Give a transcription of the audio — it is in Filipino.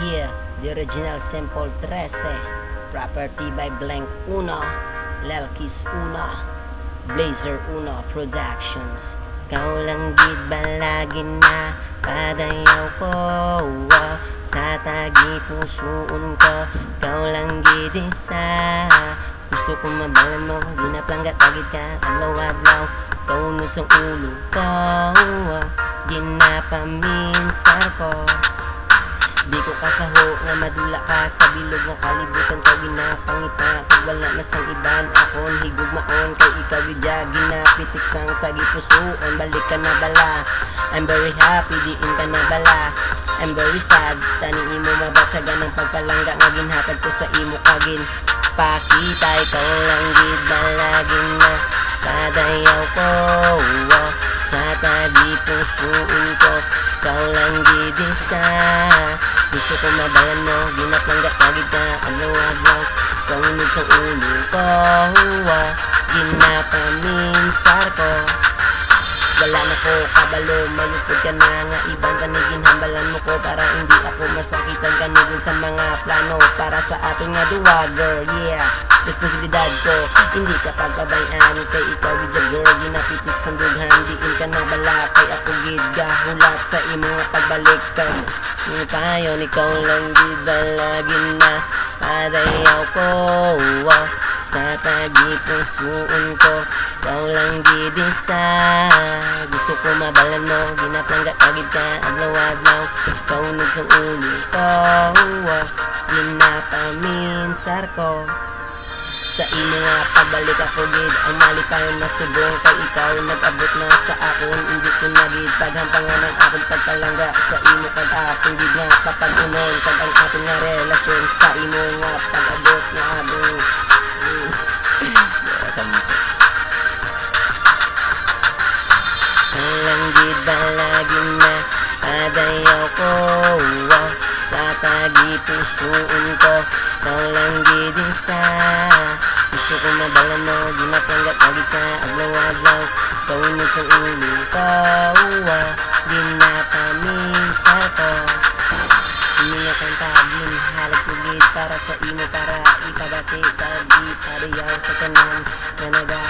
Yeah, the original sample 13. Property by Blank Uno, Lelkis Uno, Blazer Uno Productions. Kau lang gid balagin na padayaw ko, sa tagi pusoon ko. Kau lang gid isa, gusto ko mabalan mo, ginaplangat agad ka, adlaw-adlaw. Kaunod sa ulo ko, ginapaminsar ko. Di ko kasaho nga madula ka sa bilog nga kalibutan ko, ginapangita kag wala na sang iban akon higugmaon kay ikaw gidya ginapitik sang tagi pusoon. Balik ka na bala, I'm very happy, diin ka na bala. I'm very sad, tani imo mabatsagan ng pagpalangga nga ginhatag ko sa imo kagin pakita. Ikaw lang gid balagin na padayaw ko, sa tagi pusoon ko. Ikaw lang gid isa, gusto ko mabalan mo, ginaplanggap agad ka, adlaw-adlaw. Kaunod sa ulo ko, ginapaminsar ko. Wala na ko kabalo, malupod ka na nga ibang kanigin hambalan mo ko, para hindi ako masakitan kanigin sa mga plano para sa ating nga duwa, girl. Yeah, responsibilidad ko, hindi ka pagbabayan kay ikaw gid girl, ginapitik sa dughan, diin ka na bala kay ako gid gahulat sa imo nga pagbalik kag payon. Ikaw lang gid balagin na padayaw ko, sa tagi pusoon ko. Ikaw lang gid isa, gusto ko mabalan mo, ginaplanggap agad ka, adlaw-adlaw. Kaunod sa ulo ko, ginapaminsar ko. Sa imo nga pagbalik ako gid ang malipayon na subong, kay ikaw nag-abot na sa akon, hindi ko na gid paghampangan ang akong pagpalangga sa imo kag akong gid nga kapag-unon kag ang ating nga relasyon. Sa imo nga pag-abot nga adong lang gid balagin na padayaw ko, sa tagi pusoon ko. Ikaw lang gid isa, gusto ko mabalan mo, ginaplanggap agad ka, adlaw-adlaw. Kaunod sa ulo ko, ginapaminsar ko. Umiyak ang tagin, halag ko gid para sa imo, para ipabati kag ipadayaw sa tanan nga naga